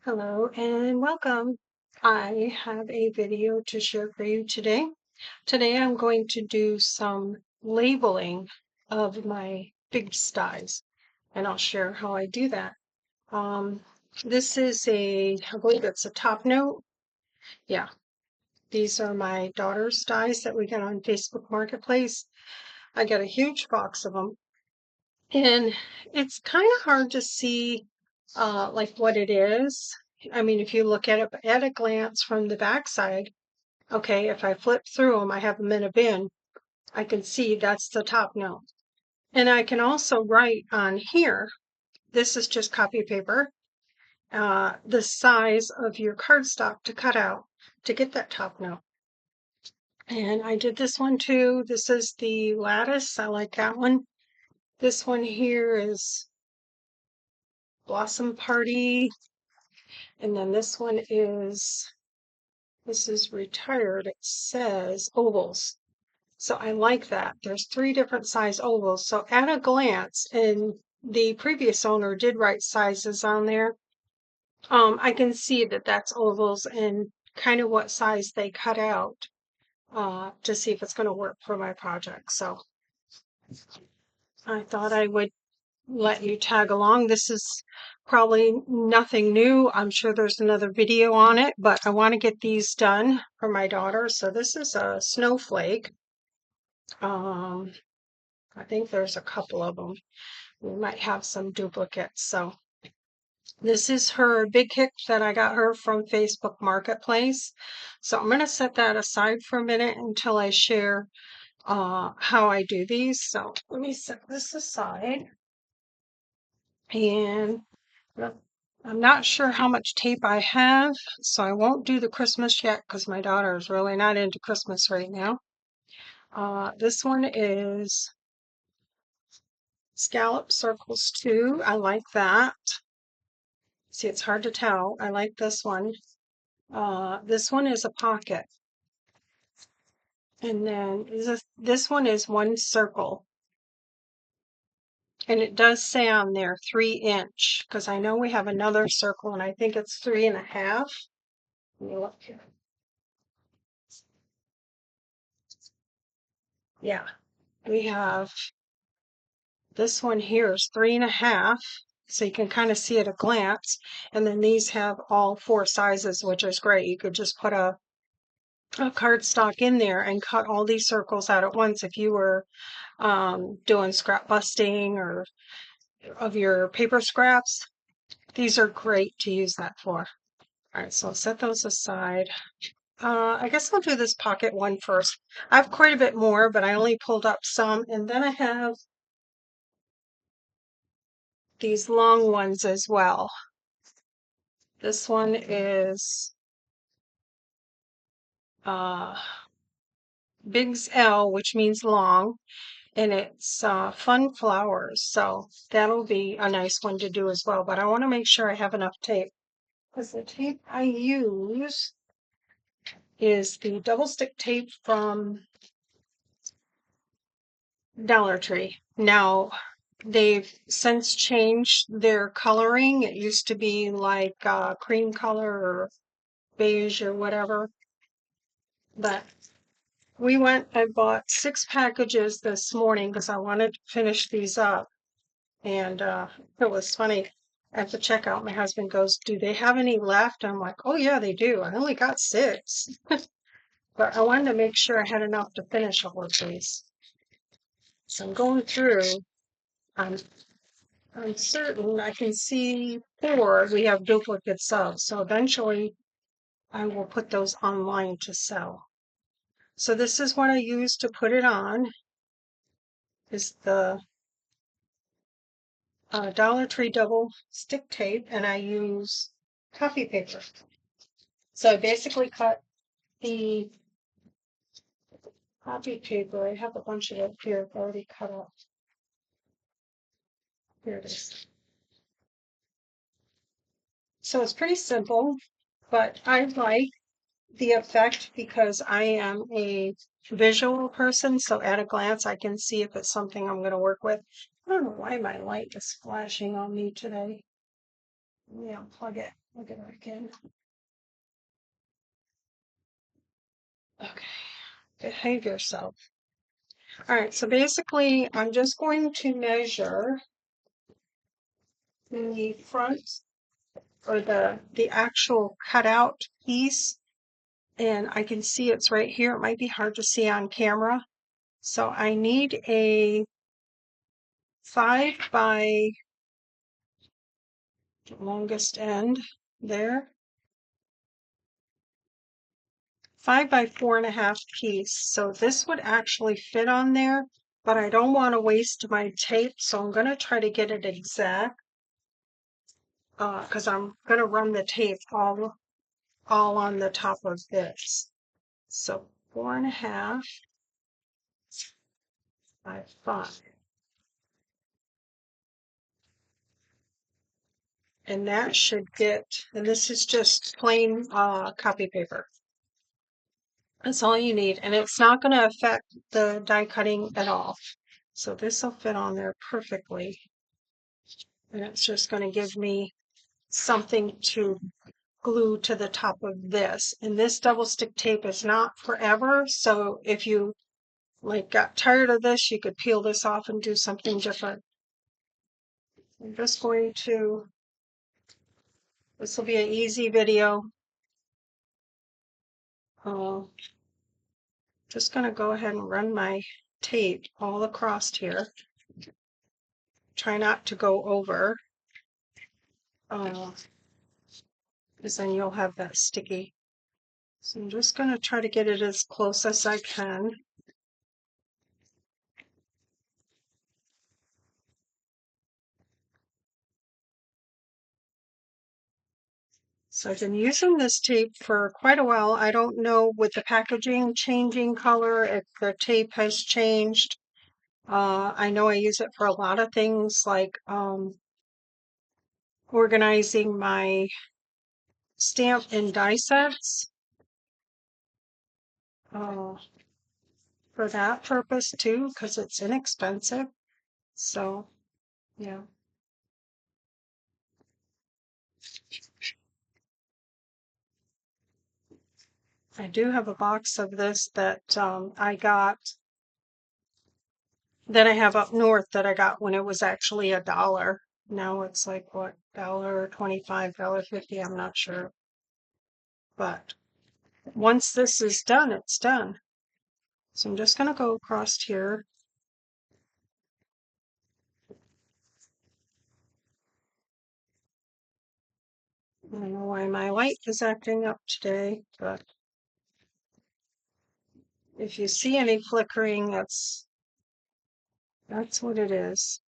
Hello and welcome. I have a video to share for you today. Today I'm going to do some labeling of my Bigz Dies, and I'll share how I do that. Um, this is I believe it's a top note. Yeah, these are my daughter's dies that we got on Facebook Marketplace. I got a huge box of them, and it's kind of hard to see like what it is. I mean, if you look at it at a glance from the backside, okay, if I flip through them, I have them in a bin, I can see that's the top note. And I can also write on here, this is just copy paper, the size of your cardstock to cut out to get that top note. And I did this one too. This is the lattice. I like that one. This one here is Blossom Party. And then this is retired. It says ovals. So I like that. There's 3 different size ovals. So at a glance, and the previous owner did write sizes on there. I can see that that's ovals and kind of what size they cut out to see if it's going to work for my project. So I thought I would let you tag along. This is probably nothing new. I'm sure there's another video on it, but I want to get these done for my daughter. So this is a snowflake. I think there's a couple of them. We might have some duplicates. So this is her big kick that I got her from Facebook Marketplace. So I'm going to set that aside for a minute until I share how I do these. So let me set this aside. And I'm not sure how much tape I have, so I won't do the Christmas yet because my daughter is really not into Christmas right now. This one is Scallop Circles 2. I like that. See, it's hard to tell. I like this one. This one is a pocket. And then this one is one circle. And it does say on there 3" because I know we have another circle and I think it's 3.5. Let me look here. Yeah, we have this one here is 3.5. So you can kind of see at a glance. And then these have all 4 sizes, which is great. You could just put a cardstock in there and cut all these circles out at once if you were doing scrap busting or of your paper scraps. These are great to use that for. All right, so I'll set those aside. I guess I'll do this pocket one first. I have quite a bit more, but I only pulled up some. And then I have these long ones as well. This one is Bigz L, which means long, and it's fun flowers. So that'll be a nice one to do as well. But I want to make sure I have enough tape because the tape I use is the double stick tape from Dollar Tree. Now, they've since changed their coloring. It used to be like cream color or beige or whatever. But we went and bought 6 packages this morning because I wanted to finish these up. And it was funny. At the checkout, my husband goes, "Do they have any left?" I'm like, "Oh, yeah, they do. I only got 6." But I wanted to make sure I had enough to finish all of these. So I'm going through. I'm certain I can see 4 we have duplicates of. So eventually I will put those online to sell. So this is what I use to put it on. Is the Dollar Tree double stick tape, and I use copy paper. So I basically cut the copy paper. I have a bunch of it here already cut up. Here it is. So it's pretty simple, but I like the effect because I am a visual person. So at a glance, I can see if it's something I'm going to work with. I don't know why my light is flashing on me today. Let me unplug it. Plug it back in. Okay. Behave yourself. All right, so basically I'm just going to measure the front or the actual cutout piece, and I can see it's right here. It might be hard to see on camera. So I need a 5 by longest end there, 5 by 4.5 piece. So this would actually fit on there, but I don't want to waste my tape, so I'm going to try to get it exact because I'm going to run the tape all on the top of this. So 4.5 by 5. And that should get, and this is just plain copy paper. That's all you need, and it's not going to affect the die cutting at all. So this will fit on there perfectly. And it's just going to give me something to glue to the top of this. And this double stick tape is not forever, so if you like got tired of this, you could peel this off and do something different. I'm just going to, this will be an easy video. Just going to go ahead and run my tape all across here. Try not to go over, because then you'll have that sticky. So I'm just going to try to get it as close as I can. So I've been using this tape for quite a while. I don't know with the packaging changing color if the tape has changed. I know I use it for a lot of things like organizing my stamp and die sets. For that purpose too, because it's inexpensive. So, yeah. I do have a box of this that I got, that I have up north that I got when it was actually $1. Now it's like what, $1.25, $1.50, I'm not sure. But once this is done, it's done. So I'm just gonna go across here. I don't know why my light is acting up today, but if you see any flickering, that's what it is.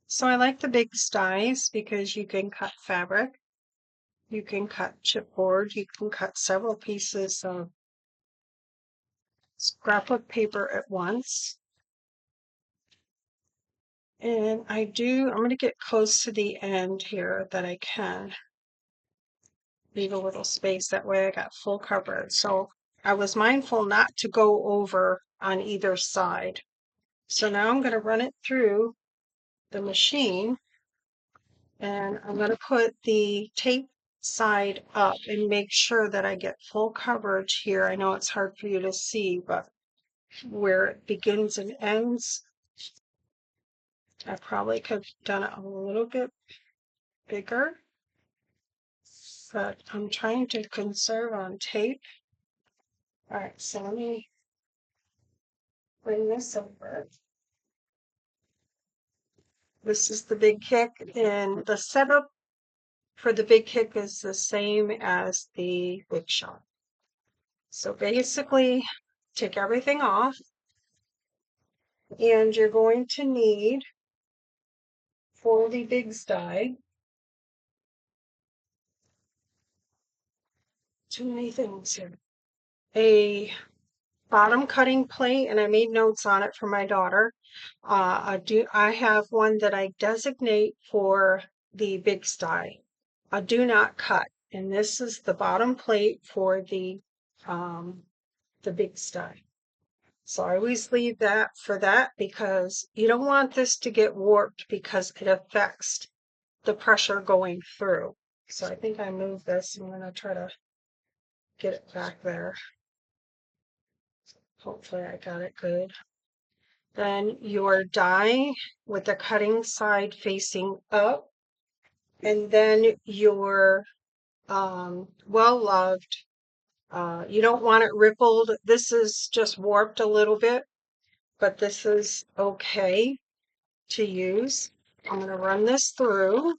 So I like the Bigz Dies because you can cut fabric, you can cut chipboard, you can cut several pieces of scrapbook paper at once. And I'm going to get close to the end here that I can. Leave a little space, that way I got full coverage. So I was mindful not to go over on either side. So now I'm going to run it through the machine, and I'm going to put the tape side up and make sure that I get full coverage here. I know it's hard for you to see, but where it begins and ends, I probably could have done it a little bit bigger, but I'm trying to conserve on tape. All right, so let me bring this over. This is the big kick, and the setup for the big kick is the same as the big shot. So basically, take everything off, and you're going to need, for the Bigz Die, too many things here, a bottom cutting plate, and I made notes on it for my daughter. I have one that I designate for the Bigz Die, a do not cut, and this is the bottom plate for the Bigz Die. So I always leave that for that because you don't want this to get warped because it affects the pressure going through. So I think I moved this. I'm going to try to get it back there. Hopefully I got it good. Then your die with the cutting side facing up. And then your well-loved, you don't want it rippled. This is just warped a little bit, but this is okay to use. I'm going to run this through.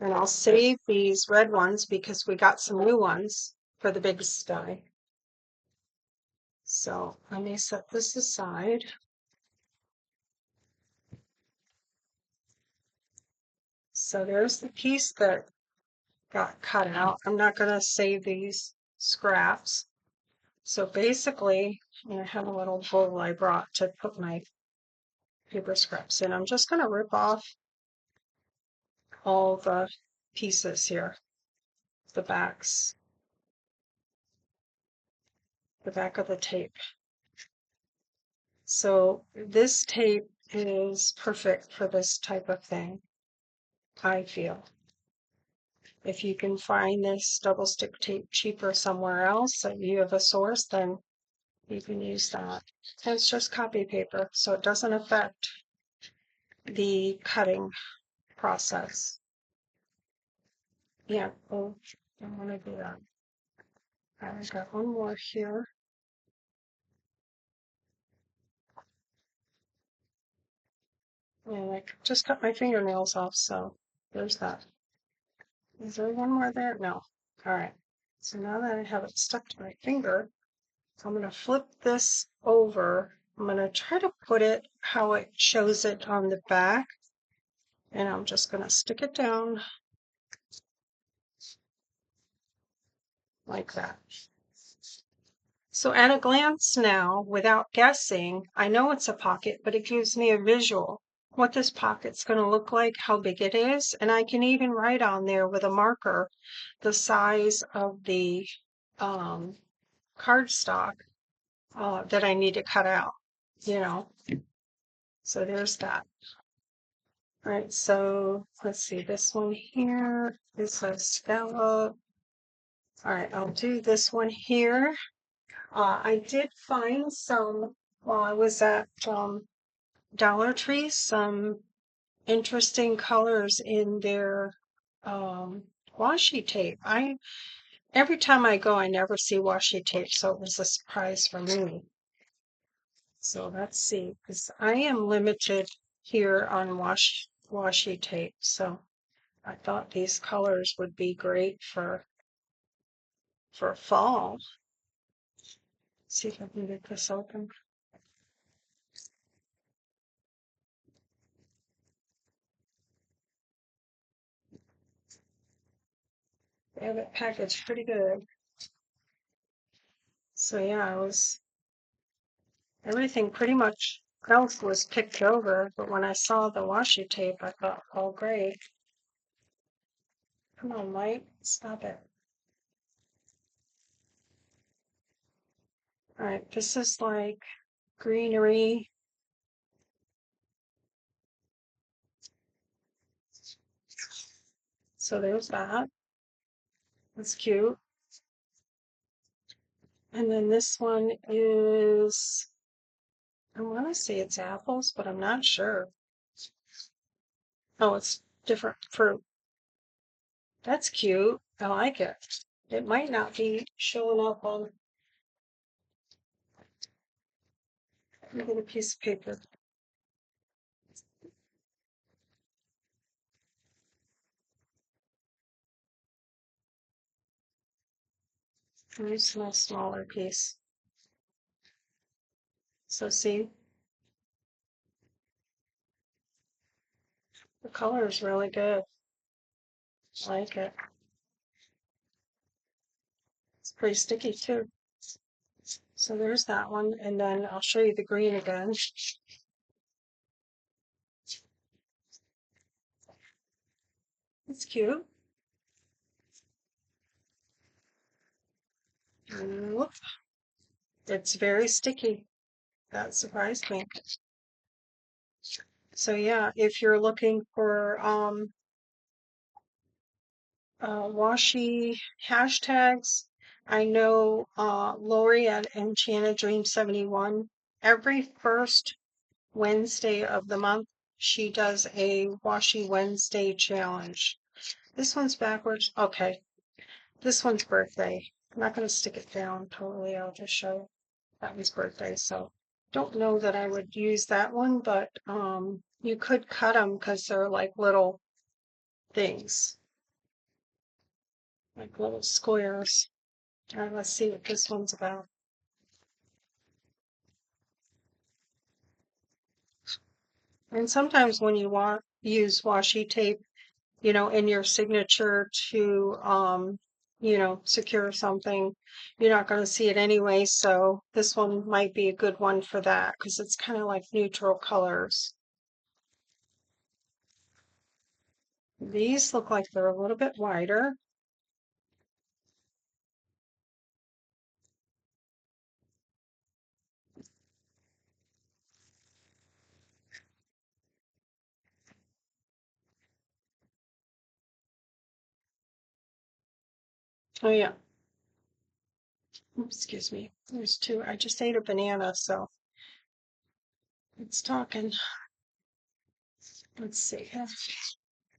And I'll save these red ones because we got some new ones for the Bigz Die. So let me set this aside. So there's the piece that got cut out. I'm not going to save these scraps. So basically, I have a little bowl I brought to put my paper scraps in. I'm just going to rip off all the pieces here, the backs, the back of the tape. So this tape is perfect for this type of thing, I feel. If you can find this double stick tape cheaper somewhere else that you have a source, then you can use that. And it's just copy paper, so it doesn't affect the cutting process. Yeah, oh, I want to do that. I've got one more here. And I just cut my fingernails off, so there's that. Is there one more there? No. All right. So now that I have it stuck to my finger, I'm going to flip this over. I'm going to try to put it how it shows it on the back. And I'm just going to stick it down like that. So at a glance now, without guessing, I know it's a pocket, but it gives me a visual what this pocket's going to look like, how big it is, and I can even write on there with a marker the size of the cardstock that I need to cut out, you know. So there's that. All right, so let's see, this one here is a scallop. All right, I'll do this one here. I did find some while I was at Dollar Tree, some interesting colors in their washi tape. Every time I go, I never see washi tape, so it was a surprise for me. So let's see, because I am limited here on washi tape, so I thought these colors would be great for fall. Let's see if I can get this open. They have it packaged pretty good. So yeah, everything pretty much else was picked over, but when I saw the washi tape, I thought, oh great. Come on, Mike, stop it. All right, this is like greenery. So there's that. That's cute. And then this one is, I want to say it's apples, but I'm not sure. Oh, it's different fruit. That's cute. I like it. It might not be showing up on. Let me get a piece of paper. Here's my smaller piece. So see, the color is really good. I like it. It's pretty sticky too. So there's that one, and then I'll show you the green again. It's cute. Whoop. It's very sticky. That surprised me. So yeah, if you're looking for washi hashtags, I know Lori at Enchanted Dream 71, every first Wednesday of the month, she does a Washi Wednesday challenge. This one's backwards. Okay, this one's birthday. I'm not going to stick it down totally. I'll just show that was birthday. So don't know that I would use that one, but you could cut them because they're like little things, like little squares. All right, let's see what this one's about. And sometimes when you use washi tape, in your signature to, secure something, you're not going to see it anyway. So this one might be a good one for that because it's kind of like neutral colors. These look like they're a little bit wider. Oh yeah. Oops, excuse me. There's two. I just ate a banana, so it's talking. Let's see.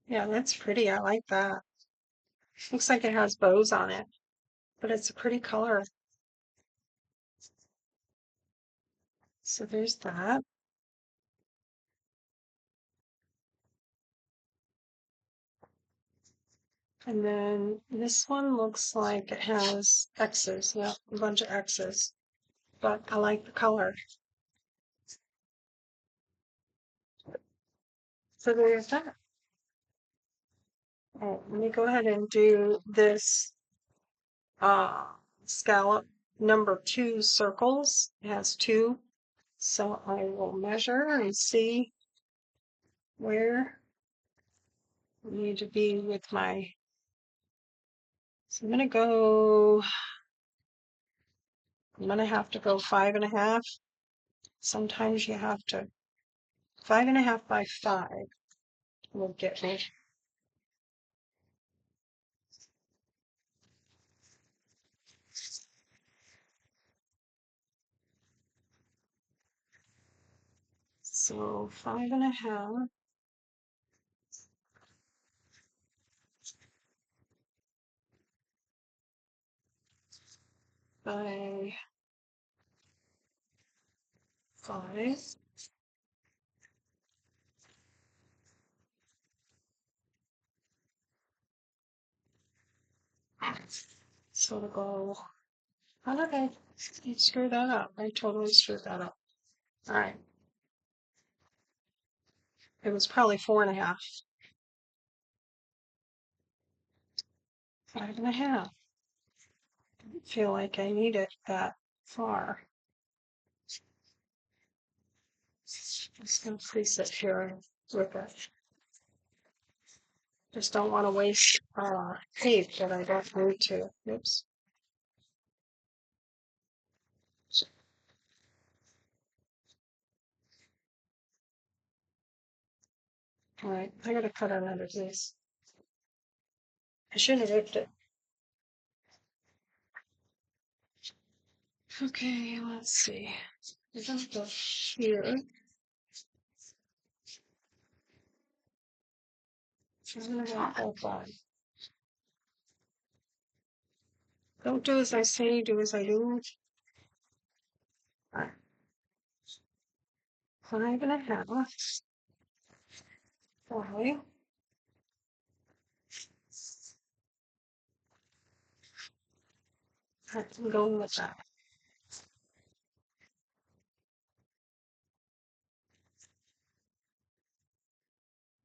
Yeah, that's pretty. I like that. Looks like it has bows on it, but it's a pretty color. So there's that. And then this one looks like it has X's. Yeah, a bunch of X's. But I like the color. So there's that. Oh, let me go ahead and do this scallop number 2 circles. It has 2. So I will measure and see where I need to be with my. So I'm gonna have to go 5.5. Sometimes you have to 5.5 by 5 will get me. So 5.5 by 5. So it'll go. How did I screw that up? I totally screwed that up. All right. It was probably 4.5. 5.5. I feel like I need it that far. Just gonna place it here with it. Just don't want to waste tape that I don't need to. Oops. All right, I gotta cut another piece. I shouldn't have ripped it. Okay, let's see. We're gonna go here. I'm gonna go all 5. Don't do as I say, do as I do. All right. 5.5. 5. I'm going with that.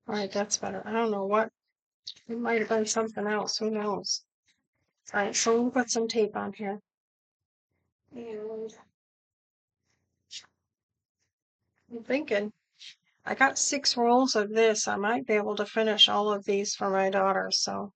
All right, that's better. I don't know what. It might have been something else. Who knows? All right, so we'll put some tape on here. And I'm thinking I got 6 rolls of this. I might be able to finish all of these for my daughter. So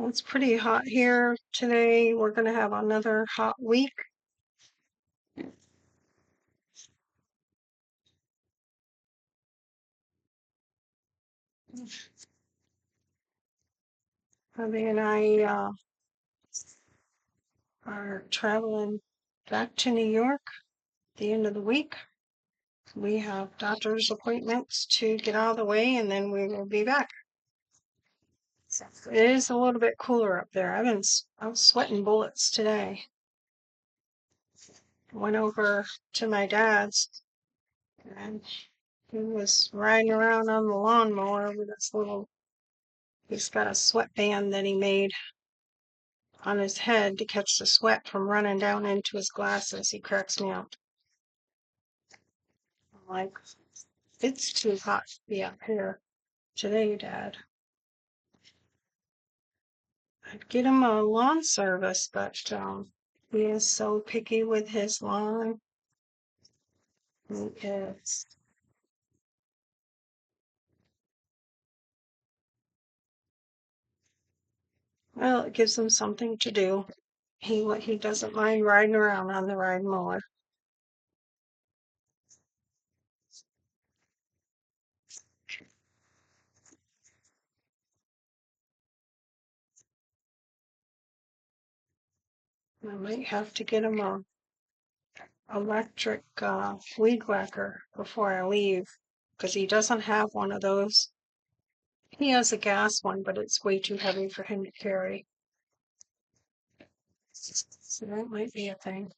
Well, it's pretty hot here today. We're going to have another hot week. Hubby and I are traveling back to New York at the end of the week. We have doctor's appointments to get out of the way, and then we will be back. It is a little bit cooler up there. I was sweating bullets today. Went over to my dad's, and he was riding around on the lawnmower with this he's got a sweatband that he made on his head to catch the sweat from running down into his glasses. He cracks me up. I'm like, it's too hot to be up here today, Dad. I'd get him a lawn service, but he is so picky with his lawn. He is. Well, it gives him something to do. He doesn't mind riding around on the ride mower. I might have to get him a electric weed whacker before I leave, because he doesn't have one of those. He has a gas one, but it's way too heavy for him to carry. So that might be a thing.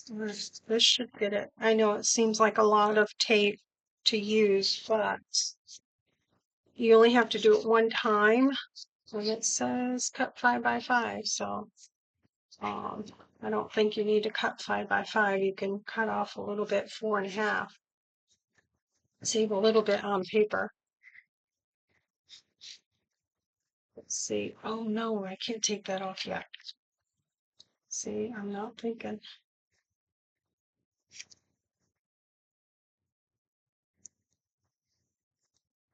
This should get it. I know it seems like a lot of tape to use, but you only have to do it one time. And it says cut 5 by 5, so I don't think you need to cut 5 by 5. You can cut off a little bit, 4.5. Save a little bit on paper. Let's see. Oh no, I can't take that off yet. See, I'm not thinking.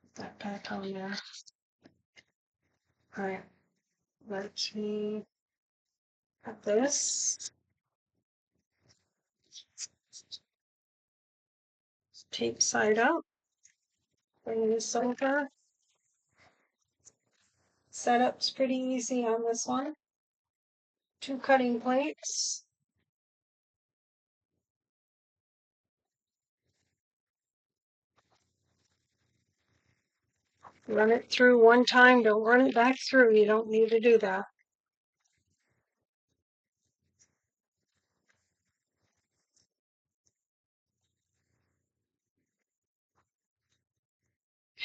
Put that back on there. All right, let me cut this. Tape side up. Bring this over. Setup's pretty easy on this one. 2 cutting plates. Run it through one time. Don't run it back through. You don't need to do that.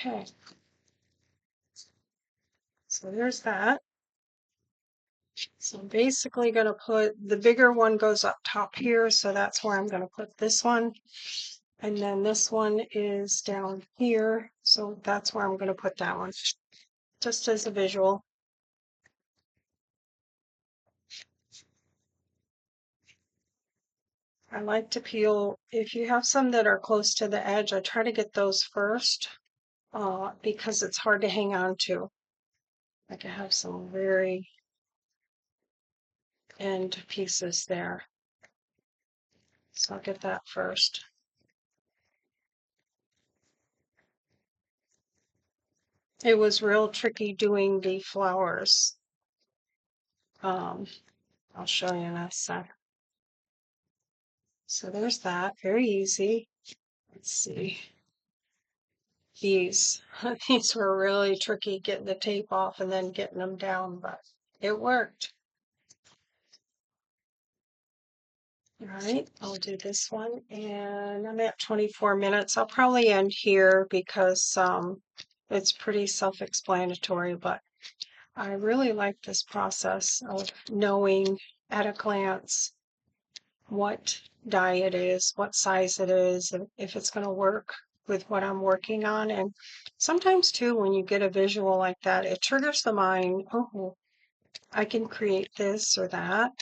Okay. So there's that. So I'm basically going to put the bigger one goes up top here. So that's where I'm going to put this one. And then this one is down here. So that's where I'm going to put that one. Just as a visual. I like to peel, if you have some that are close to the edge, I try to get those first because it's hard to hang on to. Like I have some very end pieces there. So I'll get that first. It was real tricky doing the flowers. I'll show you in a sec. So there's that, very easy. Let's see. These were really tricky getting the tape off and then getting them down, but it worked. All right, I'll do this one, and I'm at 24 minutes. I'll probably end here because it's pretty self-explanatory, but I really like this process of knowing at a glance what dye it is, what size it is, and if it's going to work with what I'm working on. And sometimes too, when you get a visual like that, it triggers the mind, oh, I can create this or that.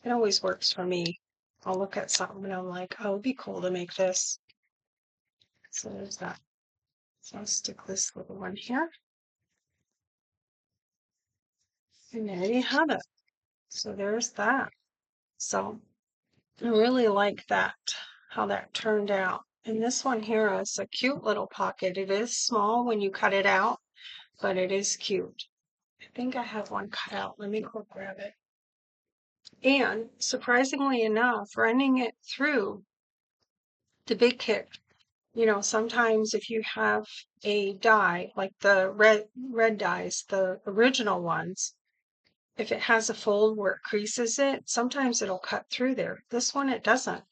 It always works for me. I'll look at something and I'm like, oh, it'd be cool to make this. So there's that. So I'll stick this little one here. And there you have it. So there's that. So I really like that, how that turned out. And this one here is a cute little pocket. It is small when you cut it out, but it is cute. I think I have one cut out. Let me go grab it. And surprisingly enough, running it through the big kit, sometimes if you have a die, like the red dies, the original ones, if it has a fold where it creases it, sometimes it'll cut through there. This one, it doesn't.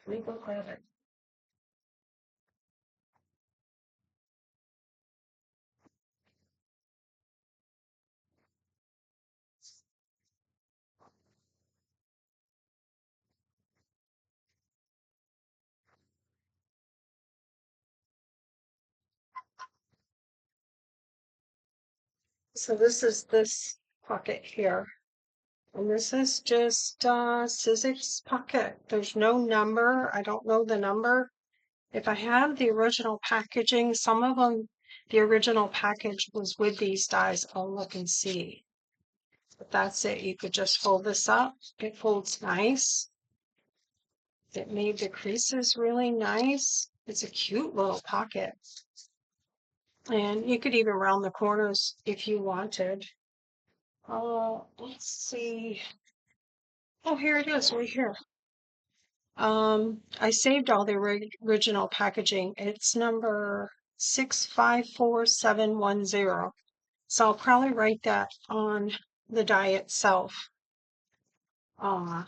Let me go grab it. So this pocket here. And this is just Sizzix pocket. There's no number. I don't know the number. If I have the original packaging, some of them, the original package was with these dies. I'll look and see. But that's it. You could just fold this up. It folds nice. It made the creases really nice. It's a cute little pocket. And you could even round the corners if you wanted. Let's see. Oh, here it is, right here. I saved all the original packaging. It's number 654710. So I'll probably write that on the die itself. I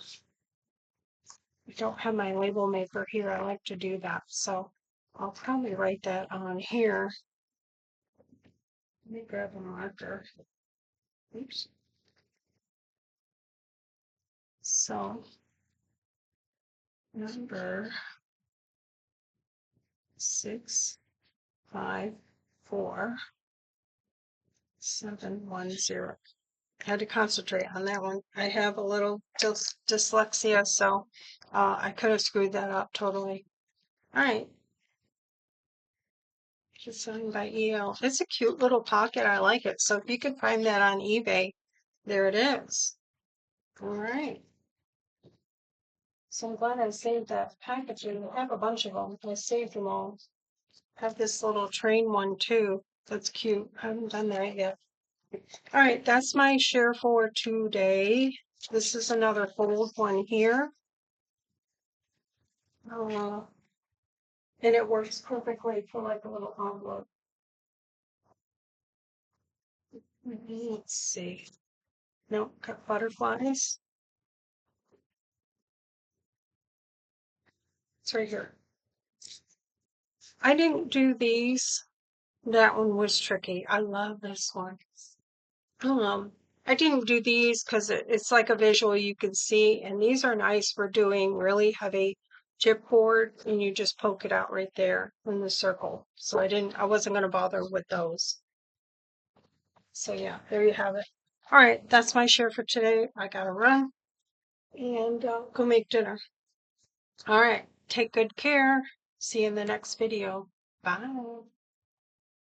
don't have my label maker here. I like to do that. So I'll probably write that on here. Let me grab a marker. Oops. So number 654710. I had to concentrate on that one. I have a little dyslexia, so I could have screwed that up totally. All right. It's signed by EL. It's a cute little pocket. I like it. So if you can find that on eBay, there it is. All right. So I'm glad I saved that packaging. I have a bunch of them. I saved them all. I have this little train one too. That's cute. I haven't done that yet. All right, that's my share for today. This is another fold one here. And it works perfectly for like a little envelope. Let's see. No, cut butterflies. It's right here. I didn't do these. That one was tricky. I love this one. I didn't do these because it's like a visual you can see, and these are nice for doing really heavy chipboard, and you just poke it out right there in the circle. So I wasn't going to bother with those. So yeah, there you have it. All right, that's my share for today. I gotta run and go make dinner. All right, take good care. See you in the next video. Bye.